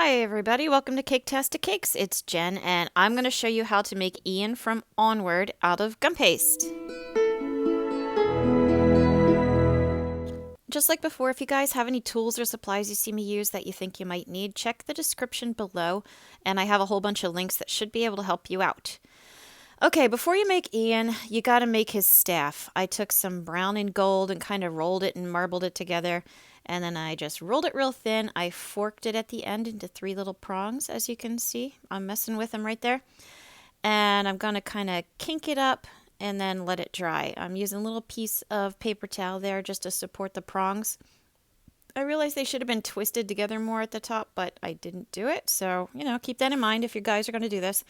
Hi everybody, welcome to Caketastic Cakes. It's Jen and I'm going to show you how to make Ian from Onward out of gumpaste. Just like before, if you guys have any tools or supplies you see me use that you think you might need, check the description below and I have a whole bunch of links that should be able to help you out. Okay, before you make Ian, you got to make his staff. I took some brown and gold and kind of rolled it and marbled it together. And then I just rolled it real thin. I forked it at the end into 3 little prongs, as you can see. I'm messing with them right there. And I'm going to kind of kink it up and then let it dry. I'm using a little piece of paper towel there just to support the prongs. I realized they should have been twisted together more at the top, but I didn't do it. So, keep that in mind if you guys are going to do this.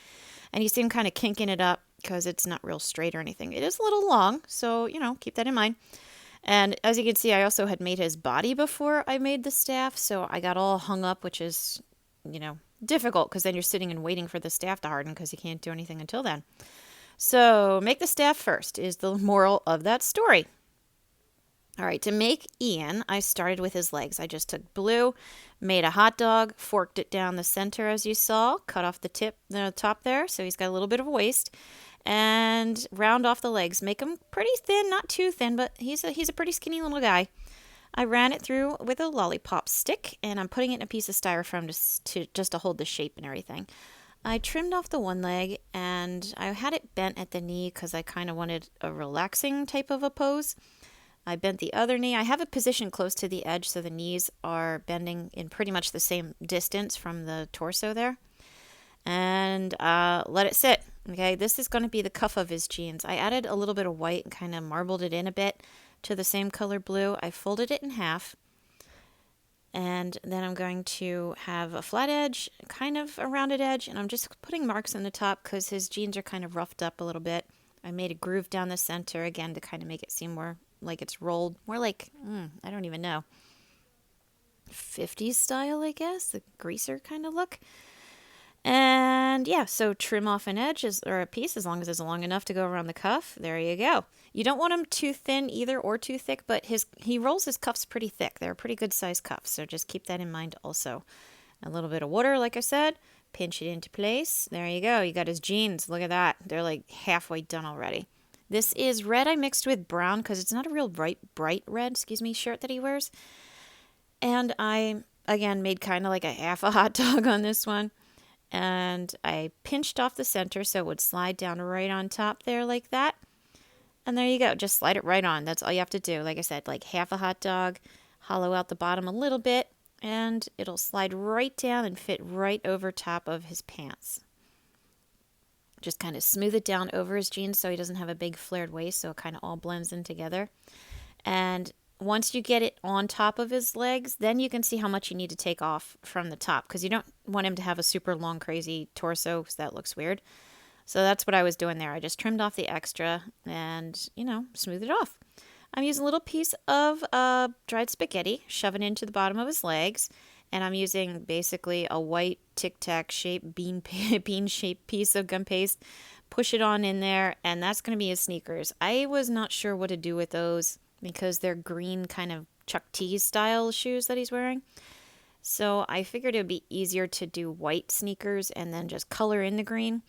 And you see I'm kind of kinking it up because it's not real straight or anything. It is a little long, so, keep that in mind. And as you can see, I also had made his body before I made the staff, so I got all hung up, which is, difficult because then you're sitting and waiting for the staff to harden because you can't do anything until then. So make the staff first is the moral of that story. All right, to make Ian, I started with his legs. I just took blue, made a hot dog, forked it down the center as you saw, cut off the top there, so he's got a little bit of a waist, and round off the legs. Make them pretty thin, not too thin, but he's a pretty skinny little guy. I ran it through with a lollipop stick, and I'm putting it in a piece of styrofoam just to hold the shape and everything. I trimmed off the one leg, and I had it bent at the knee because I kind of wanted a relaxing type of a pose. I bent the other knee. I have it positioned close to the edge so the knees are bending in pretty much the same distance from the torso there. And let it sit. Okay, this is going to be the cuff of his jeans. I added a little bit of white and kind of marbled it in a bit to the same color blue. I folded it in half. And then I'm going to have a flat edge, kind of a rounded edge, and I'm just putting marks on the top because his jeans are kind of roughed up a little bit. I made a groove down the center again to kind of make it seem more like it's rolled, more like, I don't even know, 50s style, I guess, the greaser kind of look. And yeah, so trim off an edge or a piece as long as it's long enough to go around the cuff. There you go. You don't want them too thin either or too thick, but he rolls his cuffs pretty thick. They're pretty good size cuffs, so just keep that in mind also. A little bit of water, like I said, pinch it into place. There you go. You got his jeans. Look at that. They're like halfway done already. This is red I mixed with brown because it's not a real bright red, shirt that he wears. And I, again, made kind of like a half a hot dog on this one. And I pinched off the center so it would slide down right on top there like that. And there you go. Just slide it right on. That's all you have to do. Like I said, like half a hot dog, hollow out the bottom a little bit, and it'll slide right down and fit right over top of his pants. Just kind of smooth it down over his jeans so he doesn't have a big flared waist, so it kind of all blends in together. And once you get it on top of his legs, then you can see how much you need to take off from the top because you don't want him to have a super long, crazy torso because that looks weird. So that's what I was doing there. I just trimmed off the extra and, smoothed it off. I'm using a little piece of dried spaghetti, shoving it into the bottom of his legs. And I'm using basically a white Tic Tac shaped bean shaped piece of gum paste. Push it on in there, and that's going to be his sneakers. I was not sure what to do with those because they're green kind of Chuck T style shoes that he's wearing. So I figured it would be easier to do white sneakers and then just color in the green.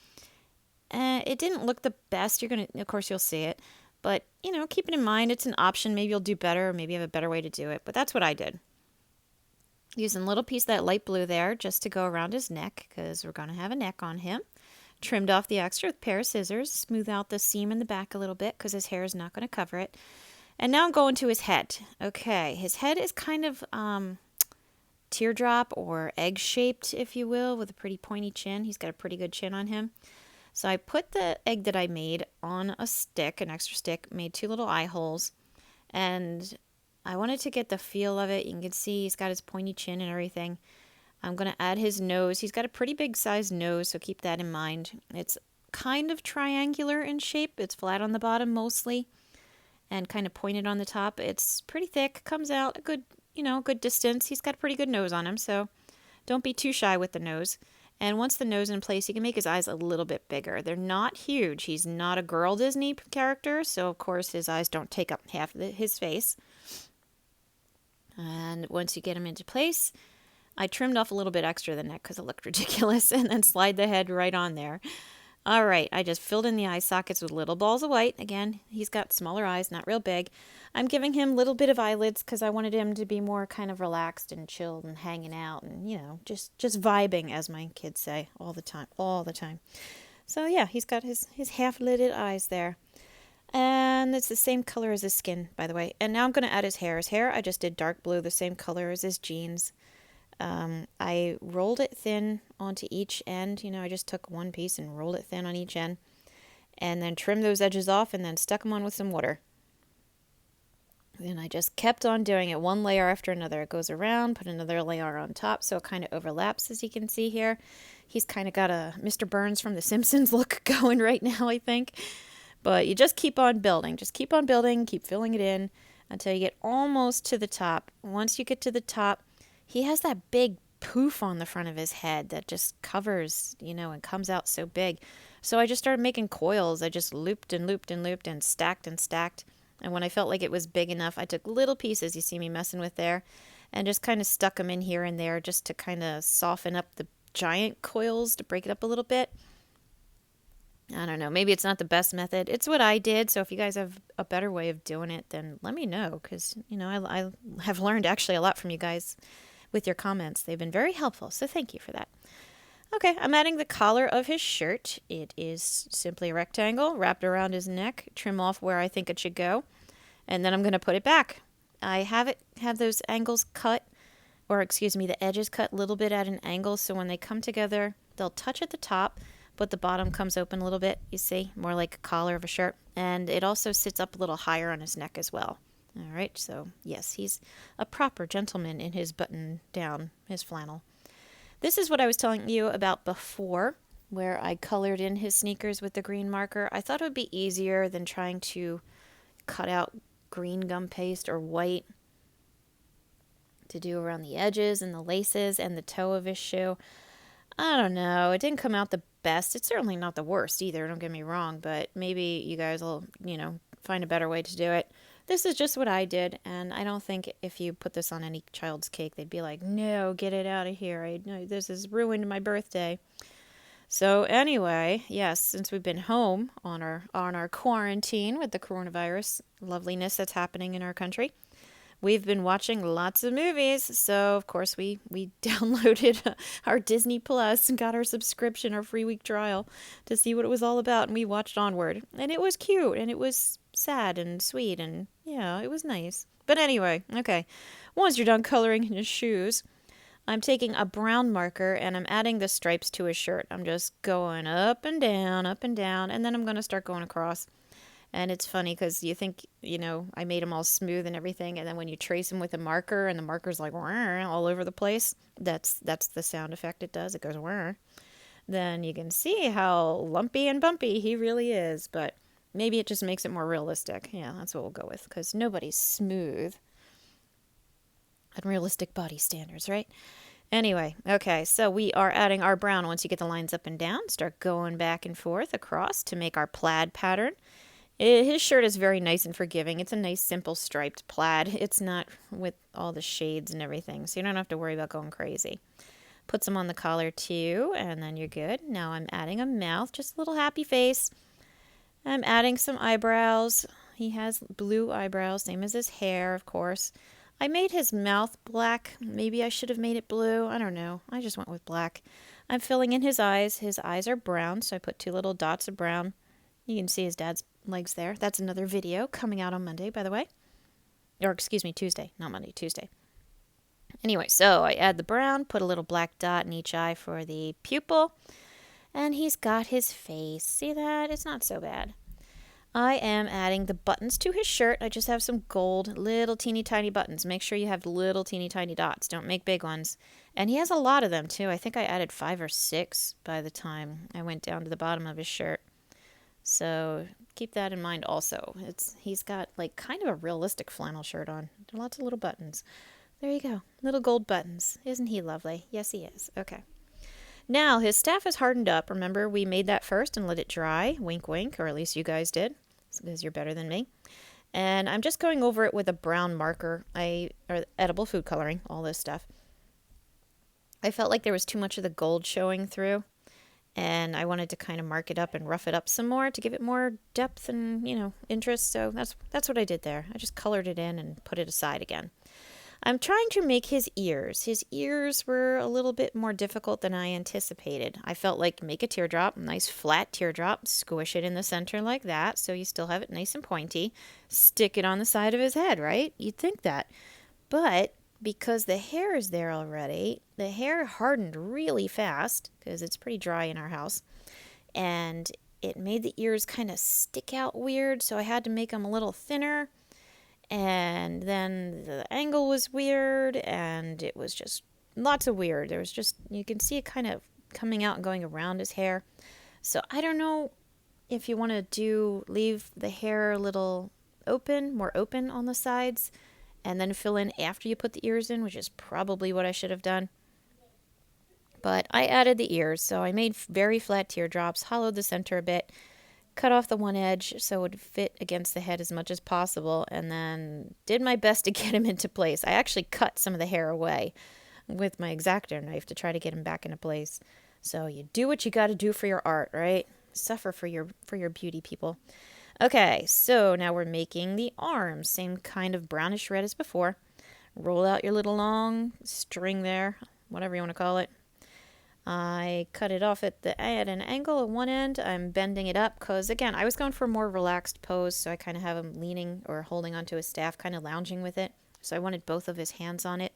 It didn't look the best. Of course, you'll see it. But, keep it in mind. It's an option. Maybe you'll do better or maybe you have a better way to do it. But that's what I did. Using a little piece of that light blue there just to go around his neck because we're going to have a neck on him. Trimmed off the extra with a pair of scissors. Smooth out the seam in the back a little bit because his hair is not going to cover it. And now I'm going to his head. Okay, his head is kind of teardrop or egg-shaped, if you will, with a pretty pointy chin. He's got a pretty good chin on him. So I put the egg that I made on a stick, an extra stick, made 2 little eye holes, and I wanted to get the feel of it. You can see he's got his pointy chin and everything. I'm going to add his nose. He's got a pretty big sized nose, so keep that in mind. It's kind of triangular in shape. It's flat on the bottom mostly and kind of pointed on the top. It's pretty thick, comes out a good, good distance. He's got a pretty good nose on him, so don't be too shy with the nose. And once the nose in place, you can make his eyes a little bit bigger. They're not huge. He's not a girl Disney character, so of course his eyes don't take up half his face. And once you get him into place, I trimmed off a little bit extra of the neck because it looked ridiculous, and then slide the head right on there. All right, I just filled in the eye sockets with little balls of white. Again, he's got smaller eyes, not real big. I'm giving him a little bit of eyelids because I wanted him to be more kind of relaxed and chilled and hanging out and, just vibing, as my kids say, all the time, all the time. So yeah, he's got his half-lidded eyes there. And it's the same color as his skin, by the way. And now I'm going to add his hair. His hair, I just did dark blue, the same color as his jeans. I rolled it thin onto each end. I just took one piece and rolled it thin on each end. And then trimmed those edges off and then stuck them on with some water. Then I just kept on doing it, one layer after another. It goes around, put another layer on top, so it kind of overlaps, as you can see here. He's kind of got a Mr. Burns from The Simpsons look going right now, I think. But you just keep on building. Just keep on building, keep filling it in until you get almost to the top. Once you get to the top, he has that big poof on the front of his head that just covers, and comes out so big. So I just started making coils. I just looped and looped and looped and stacked and stacked. And when I felt like it was big enough, I took little pieces you see me messing with there and just kind of stuck them in here and there just to kind of soften up the giant coils, to break it up a little bit. I don't know. Maybe it's not the best method. It's what I did. So if you guys have a better way of doing it, then let me know. Because, I have learned actually a lot from you guys with your comments. They've been very helpful. So thank you for that. Okay, I'm adding the collar of his shirt. It is simply a rectangle wrapped around his neck. Trim off where I think it should go. And then I'm going to put it back. I have those angles cut, or excuse me, the edges cut a little bit at an angle. So when they come together, they'll touch at the top, but the bottom comes open a little bit, you see, more like a collar of a shirt. And it also sits up a little higher on his neck as well. All right, so yes, he's a proper gentleman in his button down, his flannel. This is what I was telling you about before, where I colored in his sneakers with the green marker. I thought it would be easier than trying to cut out green gum paste or white to do around the edges and the laces and the toe of his shoe. I don't know. It didn't come out the best. It's certainly not the worst either, don't get me wrong, but maybe you guys will, find a better way to do it. This is just what I did, and I don't think if you put this on any child's cake, they'd be like, no, get it out of here. This has ruined my birthday. So anyway, yes, since we've been home on our quarantine with the coronavirus loveliness that's happening in our country, we've been watching lots of movies. So, of course, we downloaded our Disney Plus and got our subscription, our free week trial, to see what it was all about. And we watched Onward. And it was cute. And it was sad and sweet. And, yeah, it was nice. But anyway, okay. Once you're done coloring his shoes, I'm taking a brown marker and I'm adding the stripes to his shirt. I'm just going up and down, and then I'm going to start going across. And it's funny because you think, I made them all smooth and everything. And then when you trace them with a marker and the marker's like all over the place, that's the sound effect it does. It goes whir. Then you can see how lumpy and bumpy he really is. But maybe it just makes it more realistic. Yeah, that's what we'll go with because nobody's smooth. Unrealistic body standards, right? Anyway, okay, so we are adding our brown once you get the lines up and down. Start going back and forth across to make our plaid pattern. His shirt is very nice and forgiving. It's a nice, simple striped plaid. It's not with all the shades and everything, so you don't have to worry about going crazy. Put some on the collar, too, and then you're good. Now I'm adding a mouth, just a little happy face. I'm adding some eyebrows. He has blue eyebrows, same as his hair, of course. I made his mouth black. Maybe I should have made it blue. I don't know. I just went with black. I'm filling in his eyes. His eyes are brown, so I put 2 little dots of brown. You can see his dad's legs there. That's another video coming out on Monday, by the way. Or, excuse me, Tuesday. Not Monday, Tuesday. Anyway, so I add the brown, put a little black dot in each eye for the pupil. And he's got his face. See that? It's not so bad. I am adding the buttons to his shirt. I just have some gold, little teeny tiny buttons. Make sure you have little teeny tiny dots. Don't make big ones. And he has a lot of them, too. I think I added 5 or 6 by the time I went down to the bottom of his shirt. So keep that in mind also. He's got like kind of a realistic flannel shirt on. Lots of little buttons. There you go. Little gold buttons. Isn't he lovely? Yes, he is. Okay. Now, his staff is hardened up. Remember, we made that first and let it dry. Wink, wink. Or at least you guys did. Because you're better than me. And I'm just going over it with a brown marker. Or edible food coloring. All this stuff. I felt like there was too much of the gold showing through, and I wanted to kind of mark it up and rough it up some more to give it more depth and, interest. So that's what I did there. I just colored it in and put it aside again. I'm trying to make his ears. His ears were a little bit more difficult than I anticipated. I felt like make a teardrop, nice flat teardrop, squish it in the center like that so you still have it nice and pointy. Stick it on the side of his head, right? You'd think that. But because the hair is there already, the hair hardened really fast because it's pretty dry in our house. And it made the ears kind of stick out weird, so I had to make them a little thinner. And then the angle was weird, and it was just lots of weird. There was just, you can see it kind of coming out and going around his hair. So I don't know if you want to leave the hair a little more open on the sides, and then fill in after you put the ears in, which is probably what I should have done. But I added the ears, so I made very flat teardrops, hollowed the center a bit, cut off the one edge so it would fit against the head as much as possible, and then did my best to get him into place. I actually cut some of the hair away with my X-Acto knife to try to get him back into place. So you do what you got to do for your art, right? Suffer for your beauty, people. Okay, so now we're making the arms. Same kind of brownish red as before. Roll out your little long string there, whatever you want to call it. I cut it off at an angle at one end. I'm bending it up because, again, I was going for a more relaxed pose, so I kind of have him leaning or holding onto his staff, kind of lounging with it. So I wanted both of his hands on it.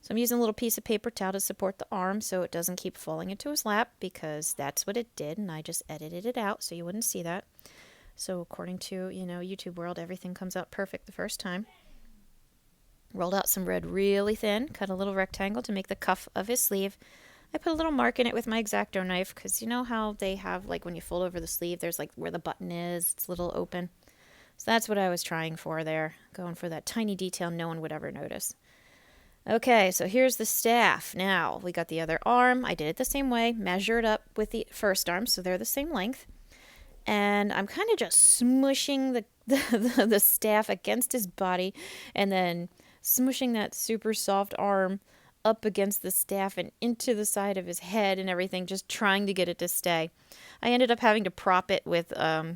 So I'm using a little piece of paper towel to support the arm so it doesn't keep falling into his lap, because that's what it did, and I just edited it out so you wouldn't see that. So according to, YouTube world, everything comes out perfect the first time. Rolled out some red really thin, cut a little rectangle to make the cuff of his sleeve. I put a little mark in it with my X-Acto knife because you know how they have, like, when you fold over the sleeve, there's like where the button is, it's a little open. So that's what I was trying for there, going for that tiny detail no one would ever notice. Okay, so here's the staff. Now, we got the other arm. I did it the same way, measured up with the first arm so they're the same length. And I'm kind of just smushing the staff against his body and then smushing that super soft arm up against the staff and into the side of his head and everything, just trying to get it to stay. I ended up having to prop it with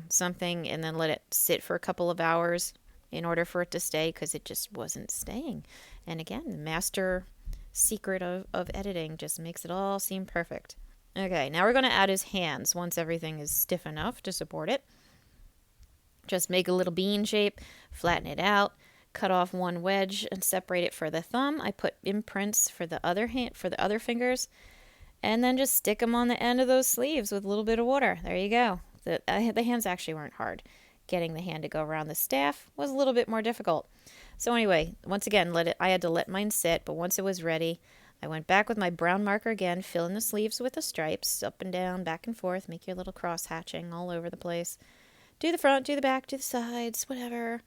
something and then let it sit for a couple of hours in order for it to stay, because it just wasn't staying. And again, the master secret of editing just makes it all seem perfect. Okay, now we're going to add his hands once everything is stiff enough to support it. Just make a little bean shape, flatten it out, cut off one wedge and separate it for the thumb. I put imprints for the other fingers, and then just stick them on the end of those sleeves with a little bit of water. There you go. The hands actually weren't hard. Getting the hand to go around the staff was a little bit more difficult. So anyway, once again, I had to let mine sit, but once it was ready, I went back with my brown marker again, fill in the sleeves with the stripes, up and down, back and forth, make your little cross hatching all over the place. Do the front, do the back, do the sides, whatever.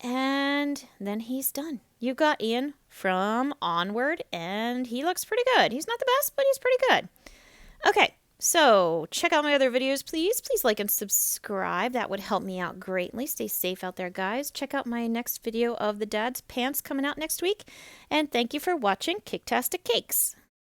And then he's done. You got Ian from Onward, and he looks pretty good. He's not the best, but he's pretty good. Okay, so check out my other videos, please. Please like and subscribe. That would help me out greatly. Stay safe out there, guys. Check out my next video of the dad's pants coming out next week. And thank you for watching Caketastic Cakes.